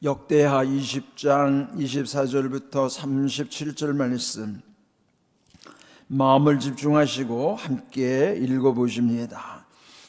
역대하 20장 24절부터 37절 말씀 마음을 집중하시고 함께 읽어보십니다.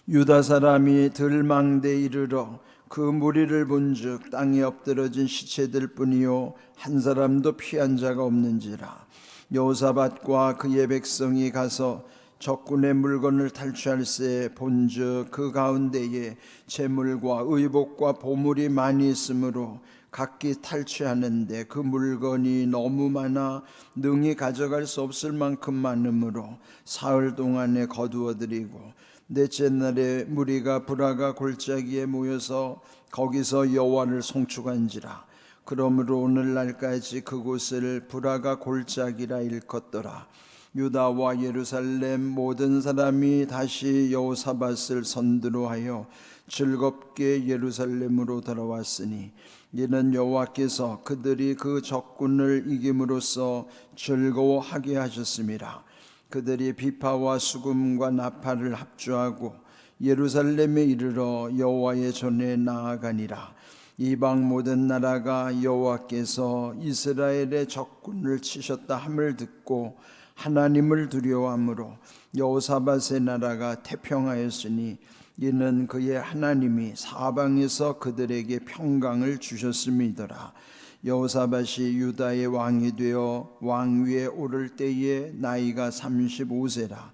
유다 사람이 들망대에 이르러 그 무리를 본즉 땅에 엎드러진 시체들 뿐이요 한 사람도 피한 자가 없는지라. 여호사밧과 그의 백성이 가서 적군의 물건을 탈취할새 본즉 그 가운데에 재물과 의복과 보물이 많이 있으므로 각기 탈취하는데 그 물건이 너무 많아 능히 가져갈 수 없을 만큼 많으므로 사흘 동안에 거두어들이고 넷째 날에 무리가 브라가 골짜기에 모여서 거기서 여호와를 송축한지라. 그러므로 오늘날까지 그곳을 브라가 골짜기라 일컫더라. 유다와 예루살렘 모든 사람이 다시 여호사밧을 선두로 하여 즐겁게 예루살렘으로 돌아왔으니 이는 여호와께서 그들이 그 적군을 이김으로써 즐거워하게 하셨음이라. 그들이 비파와 수금과 나팔을 합주하고 예루살렘에 이르러 여호와의 전에 나아가니라. 이방 모든 나라가 여호와께서 이스라엘의 적군을 치셨다 함을 듣고 하나님을 두려워함으로 여호사밧의 나라가 태평하였으니 이는 그의 하나님이 사방에서 그들에게 평강을 주셨음이더라. 여호사밧이 유다의 왕이 되어 왕위에 오를 때에 나이가 35세라.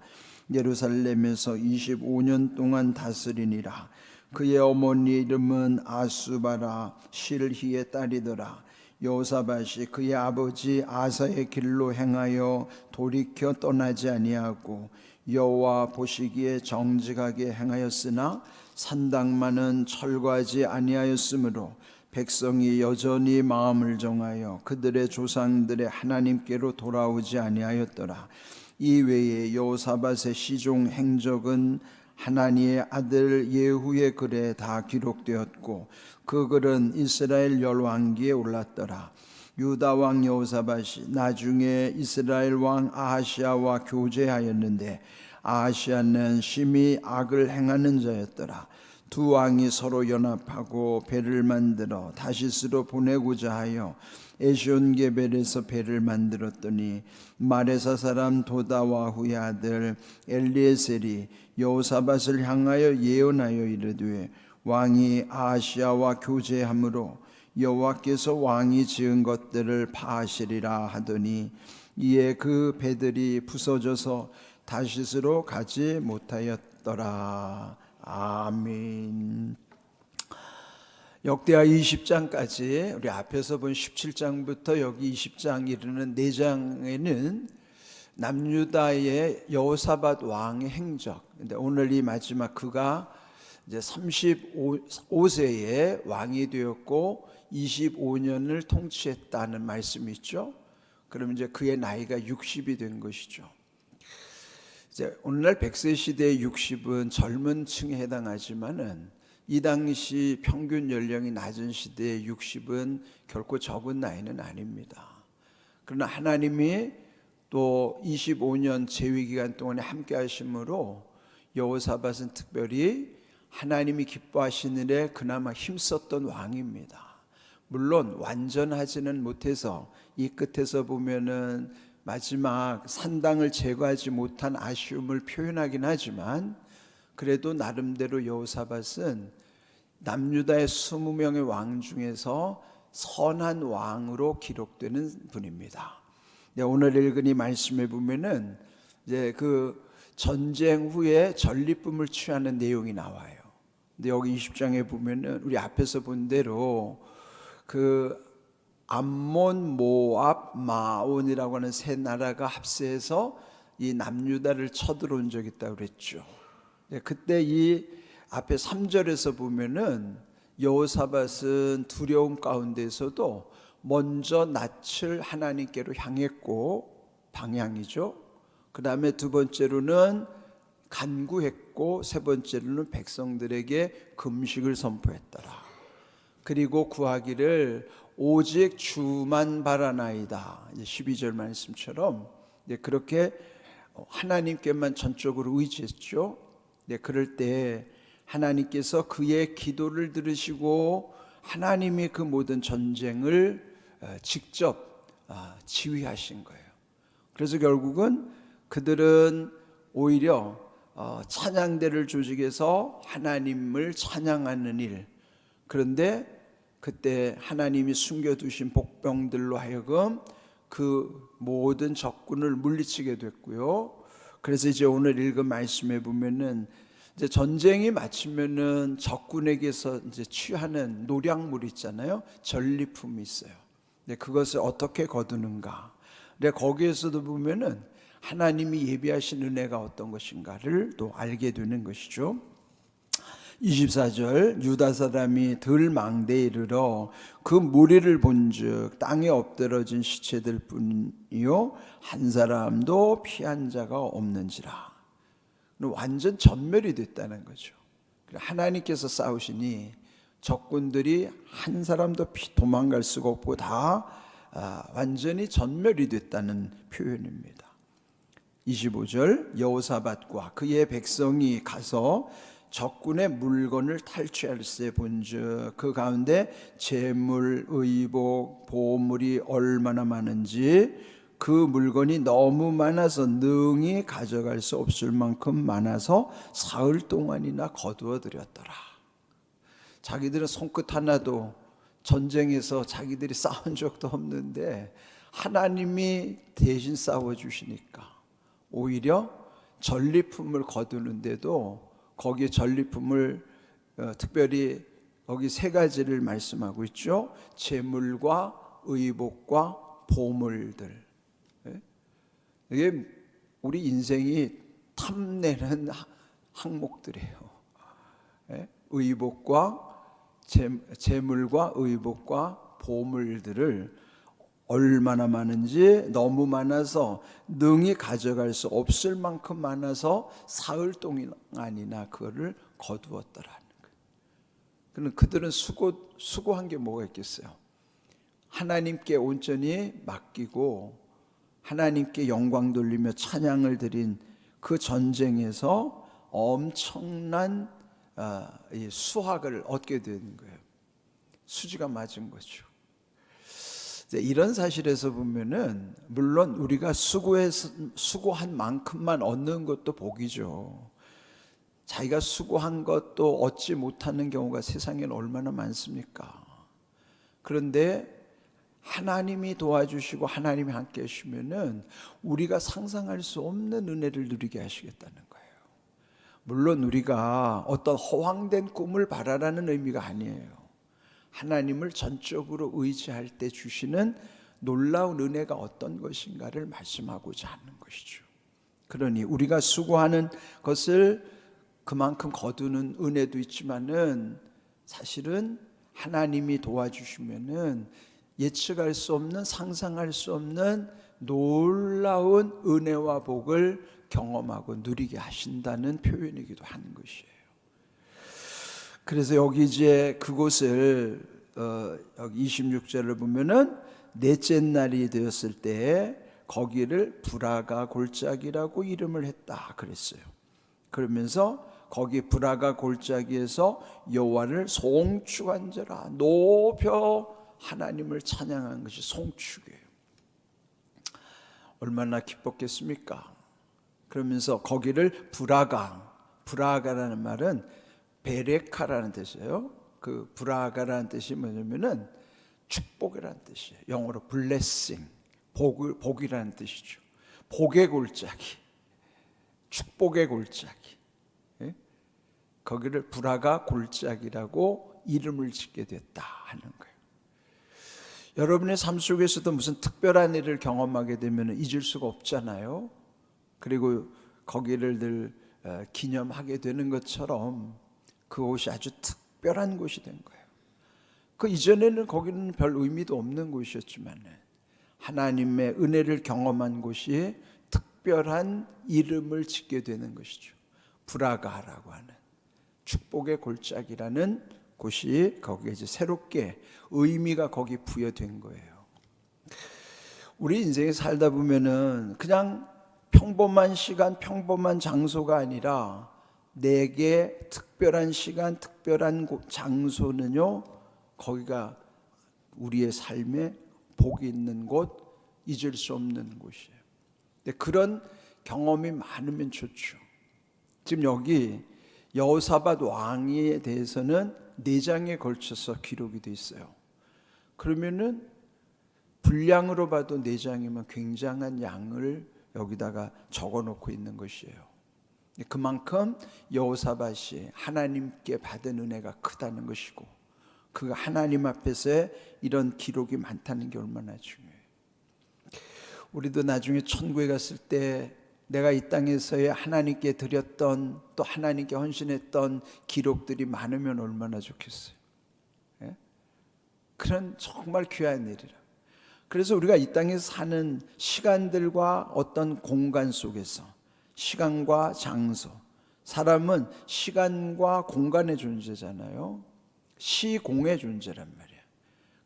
예루살렘에서 25년 동안 다스리니라. 그의 어머니 이름은 아수바라 실히의 딸이더라. 여호사밧이 그의 아버지 아사의 길로 행하여 돌이켜 떠나지 아니하고 여호와 보시기에 정직하게 행하였으나 산당만은 철거하지 아니하였으므로 백성이 여전히 마음을 정하여 그들의 조상들의 하나님께로 돌아오지 아니하였더라. 이외에 여호사밧의 시종 행적은 하나니의 아들 예후의 글에 다 기록되었고 그 글은 이스라엘 열왕기에 올랐더라. 유다 왕 여호사밧이 나중에 이스라엘 왕 아하시아와 교제하였는데 아하시아는 심히 악을 행하는 자였더라. 두 왕이 서로 연합하고 배를 만들어 다시스로 보내고자 하여 에시온게벨에서 배를 만들었더니 마레사 사람 도다와 후의 아들 엘리에셀이 여호사밧을 향하여 예언하여 이르되 왕이 아하시아와 교제함으로 여호와께서 왕이 지은 것들을 파하시리라 하더니 이에 그 배들이 부서져서 다시스로 가지 못하였더라. 아멘. 역대하 20장까지 우리 앞에서 본 17장부터 여기 20장 이르는 4장에는 남유다의 여호사밧 왕의 행적. 근데 오늘 이 마지막 그가 이제 35세에 왕이 되었고 25년을 통치했다는 말씀이 있죠. 그럼 이제 그의 나이가 60이 된 것이죠. 이제 오늘날 100세 시대의 60은 젊은 층에 해당하지만은 이 당시 평균 연령이 낮은 시대의 60은 결코 적은 나이는 아닙니다. 그러나 하나님이 또 25년 재위기간 동안에 함께 하심으로 여호사밧은 특별히 하나님이 기뻐하시는 일에 그나마 힘썼던 왕입니다. 물론 완전하지는 못해서 이 끝에서 보면은 마지막 산당을 제거하지 못한 아쉬움을 표현하긴 하지만 그래도 나름대로 여호사밧은 남유다의 20명의 왕 중에서 선한 왕으로 기록되는 분입니다. 오늘 읽은 이 말씀에 보면은 이제 그 전쟁 후에 전리품을 취하는 내용이 나와요. 근데 여기 20장에 보면은 우리 앞에서 본 대로 그 암몬, 모압, 마온이라고 하는 세 나라가 합세해서 이 남유다를 쳐들어온 적이 있다고 그랬죠. 그때 이 앞에 3절에서 보면은 여호사밧은 두려움 가운데서도 먼저 낯을 하나님께로 향했고 방향이죠. 그 다음에 두 번째로는 간구했고 세 번째로는 백성들에게 금식을 선포했더라. 그리고 구하기를 오직 주만 바라나이다. 12절 말씀처럼 그렇게 하나님께만 전적으로 의지했죠. 그럴 때 하나님께서 그의 기도를 들으시고 하나님이 그 모든 전쟁을 직접 지휘하신 거예요. 그래서 결국은 그들은 오히려 찬양대를 조직해서 하나님을 찬양하는 일, 그런데 그때 하나님이 숨겨두신 복병들로 하여금 그 모든 적군을 물리치게 됐고요. 그래서 이제 오늘 읽은 말씀에 보면은 이제 전쟁이 마치면은 적군에게서 이제 취하는 노량물이 있잖아요. 전리품이 있어요. 근데 그것을 어떻게 거두는가? 근데 거기에서도 보면은 하나님이 예비하신 은혜가 어떤 것인가를 또 알게 되는 것이죠. 24절 유다 사람이 들 망대에 이르러 그 무리를 본즉 땅에 엎드러진 시체들 뿐이요 한 사람도 피한 자가 없는지라. 완전 전멸이 됐다는 거죠. 하나님께서 싸우시니 적군들이 한 사람도 도망갈 수가 없고 다 완전히 전멸이 됐다는 표현입니다. 25절 여호사밧과 그의 백성이 가서 적군의 물건을 탈취할세 본즉 그 가운데 재물, 의복, 보물이 얼마나 많은지 그 물건이 너무 많아서 능히 가져갈 수 없을 만큼 많아서 사흘 동안이나 거두어 들였더라. 자기들은 손끝 하나도 전쟁에서 자기들이 싸운 적도 없는데 하나님이 대신 싸워주시니까 오히려 전리품을 거두는데도 거기에 전리품을 특별히 거기 세 가지를 말씀하고 있죠. 재물과 의복과 보물들. 이게 우리 인생이 탐내는 항목들이에요. 의복과 재물과 의복과 보물들을 얼마나 많은지 너무 많아서 능히 가져갈 수 없을 만큼 많아서 사흘 동안이나 그거를 거두었더라는 거예요. 그들은 수고한 게 뭐가 있겠어요? 하나님께 온전히 맡기고 하나님께 영광 돌리며 찬양을 드린 그 전쟁에서 엄청난 수확을 얻게 되는 거예요. 수지가 맞은 거죠. 이런 사실에서 보면은 물론 우리가 수고한 만큼만 얻는 것도 복이죠. 자기가 수고한 것도 얻지 못하는 경우가 세상에는 얼마나 많습니까? 그런데 하나님이 도와주시고 하나님이 함께 하시면은 우리가 상상할 수 없는 은혜를 누리게 하시겠다는 거예요. 물론 우리가 어떤 허황된 꿈을 바라라는 의미가 아니에요. 하나님을 전적으로 의지할 때 주시는 놀라운 은혜가 어떤 것인가를 말씀하고자 하는 것이죠. 그러니 우리가 수고하는 것을 그만큼 거두는 은혜도 있지만은 사실은 하나님이 도와주시면은 예측할 수 없는, 상상할 수 없는 놀라운 은혜와 복을 경험하고 누리게 하신다는 표현이기도 하는 것이에요. 그래서 여기 이제 그곳을 여기 26절을 보면은 넷째 날이 되었을 때 거기를 브라가 골짜기라고 이름을 했다 그랬어요. 그러면서 거기 브라가 골짜기에서 여호와를 송축한지라 높여 하나님을 찬양한 것이 송축이에요. 얼마나 기뻤겠습니까? 그러면서 거기를 브라가라는 말은 베레카라는 뜻이에요. 그 브라가라는 뜻이 뭐냐면은 축복이라는 뜻이에요. 영어로 blessing, 복이라는 뜻이죠. 복의 골짜기, 축복의 골짜기. 예? 거기를 브라가 골짜기라고 이름을 짓게 됐다 하는 거예요. 여러분의 삶 속에서도 무슨 특별한 일을 경험하게 되면 잊을 수가 없잖아요. 그리고 거기를 늘 기념하게 되는 것처럼 그곳이 아주 특별한 곳이 된 거예요. 그 이전에는 거기는 별 의미도 없는 곳이었지만 하나님의 은혜를 경험한 곳이 특별한 이름을 짓게 되는 것이죠. 브라가라고 하는 축복의 골짜기라는 곳이 거기에 이제 새롭게 의미가 거기 부여된 거예요. 우리 인생에 살다 보면은 그냥 평범한 시간, 평범한 장소가 아니라 내게 특별한 시간, 특별한 장소는요 거기가 우리의 삶에 복이 있는 곳, 잊을 수 없는 곳이에요. 근데 그런 경험이 많으면 좋죠. 지금 여기 여호사밧 왕에 대해서는 4장에 걸쳐서 기록이 돼 있어요. 그러면은 분량으로 봐도 4장이면 굉장한 양을 여기다가 적어놓고 있는 것이에요. 그만큼 여호사밧이 하나님께 받은 은혜가 크다는 것이고, 그 하나님 앞에서의 이런 기록이 많다는 게 얼마나 중요해요. 우리도 나중에 천국에 갔을 때 내가 이 땅에서의 하나님께 드렸던, 또 하나님께 헌신했던 기록들이 많으면 얼마나 좋겠어요. 예? 그런 정말 귀한 일이라. 그래서 우리가 이 땅에서 사는 시간들과 어떤 공간 속에서, 시간과 장소, 사람은 시간과 공간의 존재잖아요. 시공의 존재란 말이에요.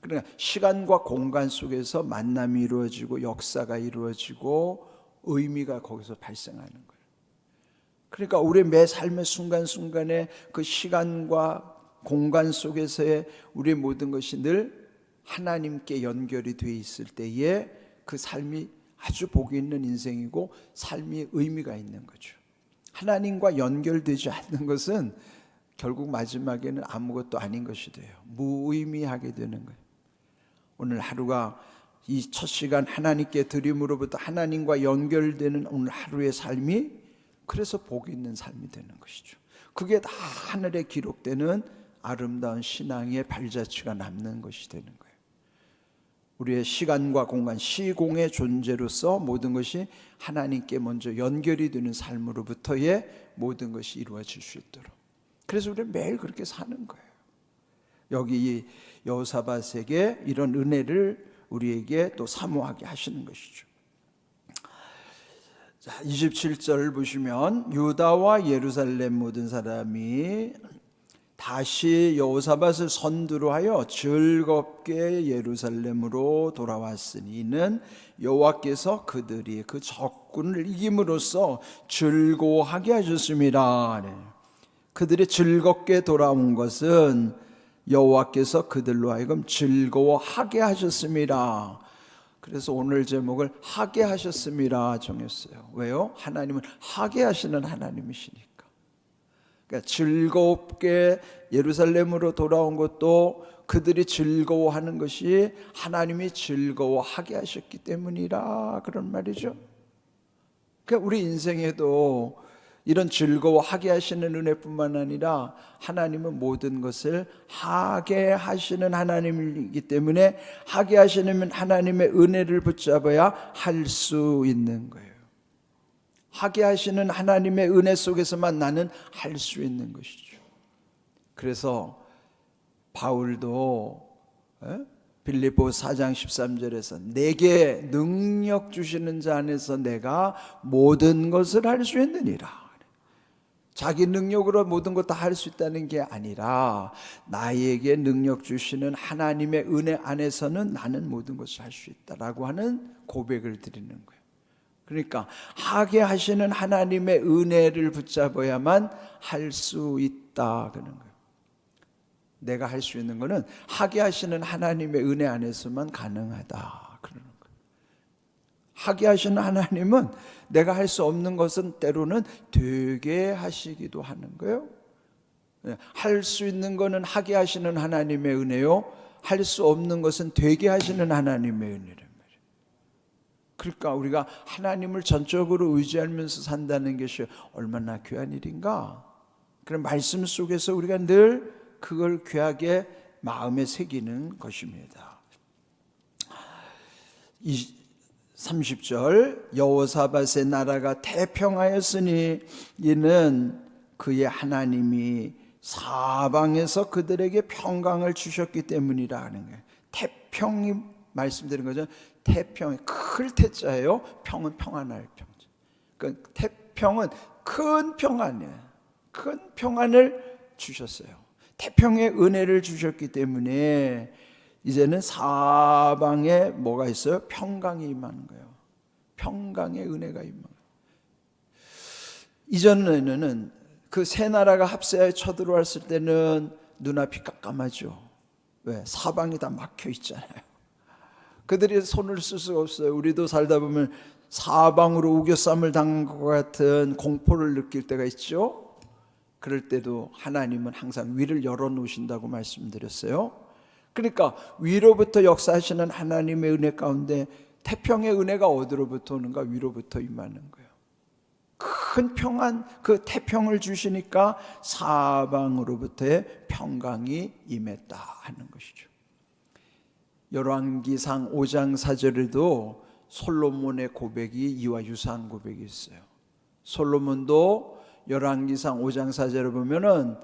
그러니까 시간과 공간 속에서 만남이 이루어지고 역사가 이루어지고 의미가 거기서 발생하는 거예요. 그러니까 우리 매 삶의 순간순간에 그 시간과 공간 속에서의 우리의 모든 것이 늘 하나님께 연결이 돼 있을 때에 그 삶이 아주 복이 있는 인생이고 삶이 의미가 있는 거죠. 하나님과 연결되지 않는 것은 결국 마지막에는 아무것도 아닌 것이 돼요. 무의미하게 되는 거예요. 오늘 하루가 이 첫 시간 하나님께 드림으로부터 하나님과 연결되는 오늘 하루의 삶이 그래서 복이 있는 삶이 되는 것이죠. 그게 다 하늘에 기록되는 아름다운 신앙의 발자취가 남는 것이 되는 거예요. 우리의 시간과 공간, 시공의 존재로서 모든 것이 하나님께 먼저 연결이 되는 삶으로부터의 모든 것이 이루어질 수 있도록. 그래서 우리는 매일 그렇게 사는 거예요. 여기 이 여호사밧에게 이런 은혜를 우리에게 또 사모하게 하시는 것이죠. 자, 27절 보시면 유다와 예루살렘 모든 사람이 다시 여호사밧을 선두로 하여 즐겁게 예루살렘으로 돌아왔으니 이는 여호와께서 그들이 그 적군을 이김으로써 즐거워하게 하셨습니다. 네. 그들이 즐겁게 돌아온 것은 여호와께서 그들로 하여금 즐거워하게 하셨습니다. 그래서 오늘 제목을 하게 하셨습니다 정했어요. 왜요? 하나님은 하게 하시는 하나님이시니까. 그러니까 즐겁게 예루살렘으로 돌아온 것도 그들이 즐거워하는 것이 하나님이 즐거워하게 하셨기 때문이라 그런 말이죠. 그러니까 우리 인생에도 이런 즐거워하게 하시는 은혜뿐만 아니라 하나님은 모든 것을 하게 하시는 하나님이기 때문에 하게 하시는 하나님의 은혜를 붙잡아야 할 수 있는 거예요. 하게 하시는 하나님의 은혜 속에서만 나는 할 수 있는 것이죠. 그래서 바울도 빌립보 4장 13절에서 내게 능력 주시는 자 안에서 내가 모든 것을 할 수 있느니라. 자기 능력으로 모든 것 다 할 수 있다는 게 아니라 나에게 능력 주시는 하나님의 은혜 안에서는 나는 모든 것을 할 수 있다라고 하는 고백을 드리는 거예요. 그러니까 하게 하시는 하나님의 은혜를 붙잡아야만 할 수 있다 그러는 거예요. 내가 할 수 있는 것은 하게 하시는 하나님의 은혜 안에서만 가능하다 그러는 거예요. 하게 하시는 하나님은 내가 할 수 없는 것은 때로는 되게 하시기도 하는 거예요. 할 수 있는 것은 하게 하시는 하나님의 은혜요, 할 수 없는 것은 되게 하시는 하나님의 은혜란 말이에요. 그러니까 우리가 하나님을 전적으로 의지하면서 산다는 것이 얼마나 귀한 일인가. 그런 말씀 속에서 우리가 늘 그걸 귀하게 마음에 새기는 것입니다. 30절 여호사밧의 나라가 태평하였으니 이는 그의 하나님이 사방에서 그들에게 평강을 주셨기 때문이라 하는 거예요. 태평이 말씀드린 거죠. 태평이 클 태자예요. 평은 평안할 평. 그러니까 태평은 큰 평안이에요. 큰 평안을 주셨어요. 태평의 은혜를 주셨기 때문에 이제는 사방에 뭐가 있어요? 평강이 임하는 거예요. 평강의 은혜가 임하는 거예요. 이전에는 그 세 나라가 합세하여 쳐들어왔을 때는 눈앞이 깜깜하죠. 왜? 사방이 다 막혀 있잖아요. 그들이 손을 쓸 수가 없어요. 우리도 살다 보면 사방으로 우겨쌈을 당한 것 같은 공포를 느낄 때가 있죠. 그럴 때도 하나님은 항상 위를 열어놓으신다고 말씀드렸어요. 그러니까 위로부터 역사하시는 하나님의 은혜 가운데 태평의 은혜가 어디로부터 오는가? 위로부터 임하는 거예요. 큰 평안, 그 태평을 주시니까 사방으로부터의 평강이 임했다 하는 것이죠. 열왕기상 5장 4절에도 솔로몬의 고백이 이와 유사한 고백이 있어요. 솔로몬도 열왕기상 5장 4절을 보면은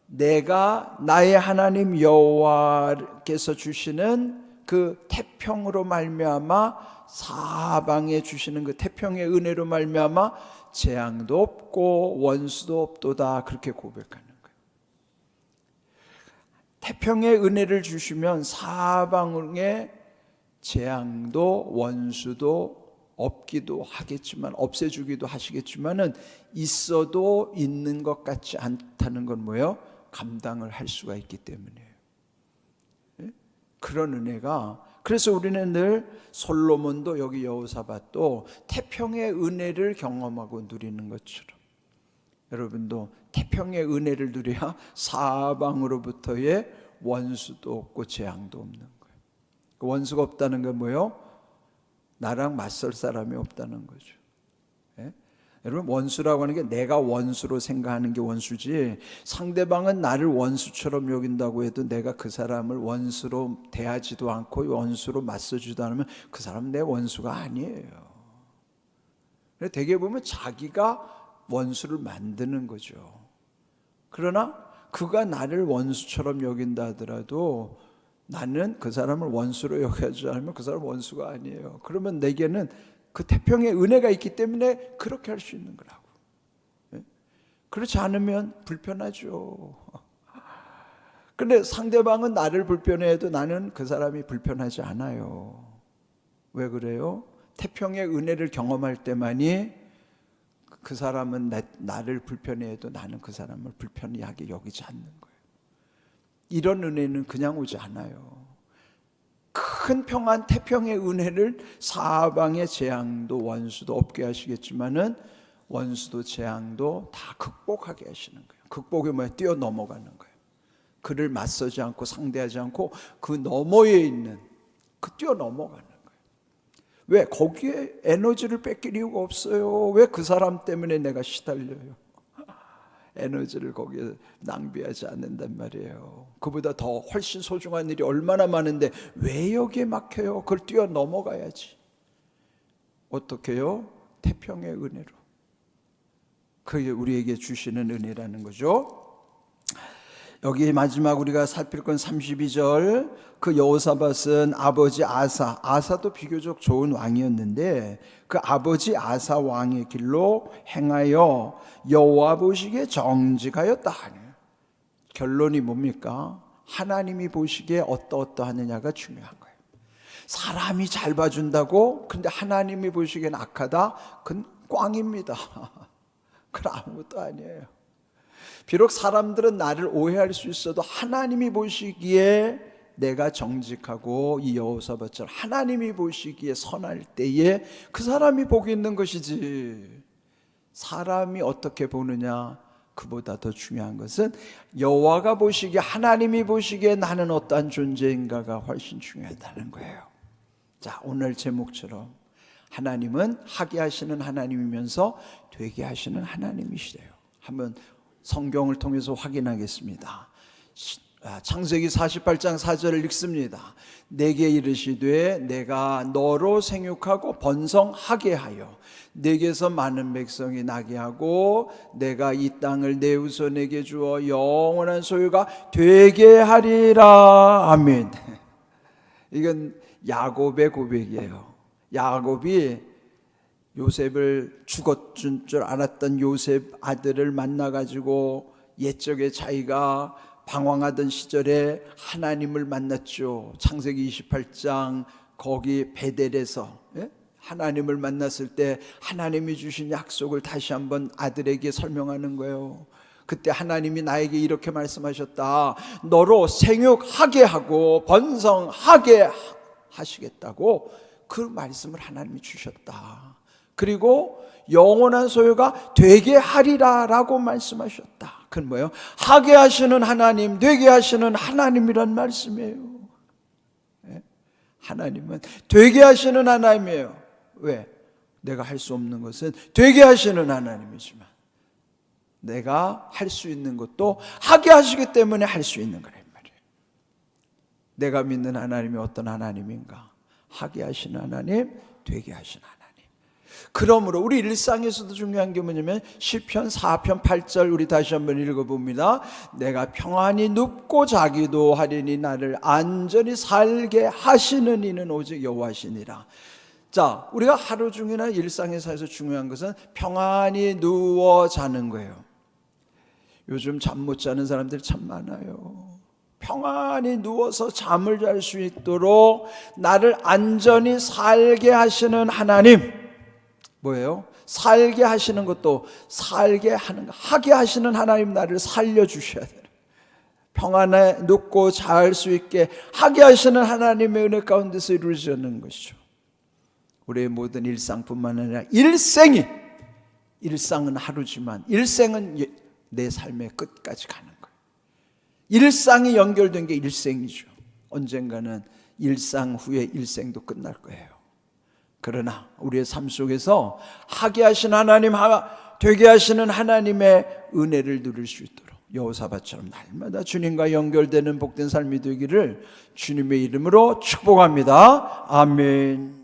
내가 나의 하나님 여호와께서 주시는 그 태평으로 말미암아 사방에 주시는 그 태평의 은혜로 말미암아 재앙도 없고 원수도 없도다 그렇게 고백하는 거예요. 태평의 은혜를 주시면 사방에 재앙도 원수도 없기도 하겠지만 없애주기도 하시겠지만은 있어도 있는 것 같지 않다는 건 뭐예요? 감당을 할 수가 있기 때문이에요. 그런 은혜가, 그래서 우리는 늘 솔로몬도 여기 여호사밧도 태평의 은혜를 경험하고 누리는 것처럼 여러분도 태평의 은혜를 누려야 사방으로부터의 원수도 없고 재앙도 없는 거예요. 그 원수가 없다는 건 뭐예요? 나랑 맞설 사람이 없다는 거죠. 예? 여러분 원수라고 하는 게 내가 원수로 생각하는 게 원수지, 상대방은 나를 원수처럼 여긴다고 해도 내가 그 사람을 원수로 대하지도 않고 원수로 맞서지도 않으면 그 사람은 내 원수가 아니에요. 되게 보면 자기가 원수를 만드는 거죠. 그러나 그가 나를 원수처럼 여긴다 하더라도 나는 그 사람을 원수로 여기지 않으면 그 사람은 원수가 아니에요. 그러면 내게는 그 태평의 은혜가 있기 때문에 그렇게 할 수 있는 거라고. 그렇지 않으면 불편하죠. 그런데 상대방은 나를 불편해해도 나는 그 사람이 불편하지 않아요. 왜 그래요? 태평의 은혜를 경험할 때만이 그 사람은 나를 불편해해도 나는 그 사람을 불편하게 여기지 않는 거예요. 이런 은혜는 그냥 오지 않아요. 큰 평안 태평의 은혜를 사방의 재앙도 원수도 없게 하시겠지만은 원수도 재앙도 다 극복하게 하시는 거예요. 극복이 뭐예요? 뛰어넘어가는 거예요. 그를 맞서지 않고 상대하지 않고 그 너머에 있는 그 뛰어넘어가는 거예요. 왜? 거기에 에너지를 뺏길 이유가 없어요. 왜 그 사람 때문에 내가 시달려요? 에너지를 거기에 낭비하지 않는단 말이에요. 그보다 더 훨씬 소중한 일이 얼마나 많은데 왜 여기에 막혀요? 그걸 뛰어넘어가야지. 어떻게 해요? 태평의 은혜로. 그게 우리에게 주시는 은혜라는 거죠. 여기 마지막 우리가 살필 건 32절. 그 여호사밧은 아버지 아사도 비교적 좋은 왕이었는데 그 아버지 아사 왕의 길로 행하여 여호와 보시기에 정직하였다. 결론이 뭡니까? 하나님이 보시기에 어떠하느냐가 중요한 거예요. 사람이 잘 봐준다고 근데 하나님이 보시기엔 악하다? 그건 꽝입니다. 그건 아무것도 아니에요. 비록 사람들은 나를 오해할 수 있어도 하나님이 보시기에 내가 정직하고 이 여호사밧처럼 하나님이 보시기에 선할 때에 그 사람이 복이 있는 것이지, 사람이 어떻게 보느냐 그보다 더 중요한 것은 여호와가 보시기에 하나님이 보시기에 나는 어떠한 존재인가가 훨씬 중요하다는 거예요. 자, 오늘 제목처럼 하나님은 하게 하시는 하나님이면서 되게 하시는 하나님이시래요. 한번 성경을 통해서 확인하겠습니다. 창세기 48장 4절을 읽습니다. 내게 이르시되 내가 너로 생육하고 번성하게 하여 내게서 많은 백성이 나게 하고 내가 이 땅을 내 후손에게 주어 영원한 소유가 되게 하리라. 아멘. 이건 야곱의 고백이에요. 야곱이 요셉을 죽었을 줄 알았던 요셉 아들을 만나가지고 옛적에 자기가 방황하던 시절에 하나님을 만났죠. 창세기 28장 거기 베델에서 하나님을 만났을 때 하나님이 주신 약속을 다시 한번 아들에게 설명하는 거예요. 그때 하나님이 나에게 이렇게 말씀하셨다. 너로 생육하게 하고 번성하게 하시겠다고 그 말씀을 하나님이 주셨다. 그리고 영원한 소유가 되게 하리라 라고 말씀하셨다. 그건 뭐예요? 하게 하시는 하나님, 되게 하시는 하나님이란 말씀이에요. 하나님은 되게 하시는 하나님이에요. 왜? 내가 할 수 없는 것은 되게 하시는 하나님이지만 내가 할 수 있는 것도 하게 하시기 때문에 할 수 있는 거란 말이에요. 내가 믿는 하나님이 어떤 하나님인가? 하게 하시는 하나님, 되게 하시는 하나님. 그러므로 우리 일상에서도 중요한 게 뭐냐면 시편 4편 8절 우리 다시 한번 읽어봅니다. 내가 평안히 눕고 자기도 하리니 나를 안전히 살게 하시는 이는 오직 여호와시니라. 자, 우리가 하루 중이나 일상에서 중요한 것은 평안히 누워 자는 거예요. 요즘 잠 못 자는 사람들이 참 많아요. 평안히 누워서 잠을 잘 수 있도록 나를 안전히 살게 하시는 하나님, 뭐예요? 살게 하시는 것도 살게 하는 거, 하게 하시는 하나님 나를 살려주셔야 돼요. 평안에 눕고 잘 수 있게 하게 하시는 하나님의 은혜 가운데서 이루어지는 것이죠. 우리의 모든 일상뿐만 아니라 일상은 하루지만 일생은 내 삶의 끝까지 가는 거예요. 일상이 연결된 게 일생이죠. 언젠가는 일상 후에 일생도 끝날 거예요. 그러나 우리의 삶 속에서 하게 하신 하나님, 되게 하시는 하나님의 은혜를 누릴 수 있도록 여호사밧처럼 날마다 주님과 연결되는 복된 삶이 되기를 주님의 이름으로 축복합니다. 아멘.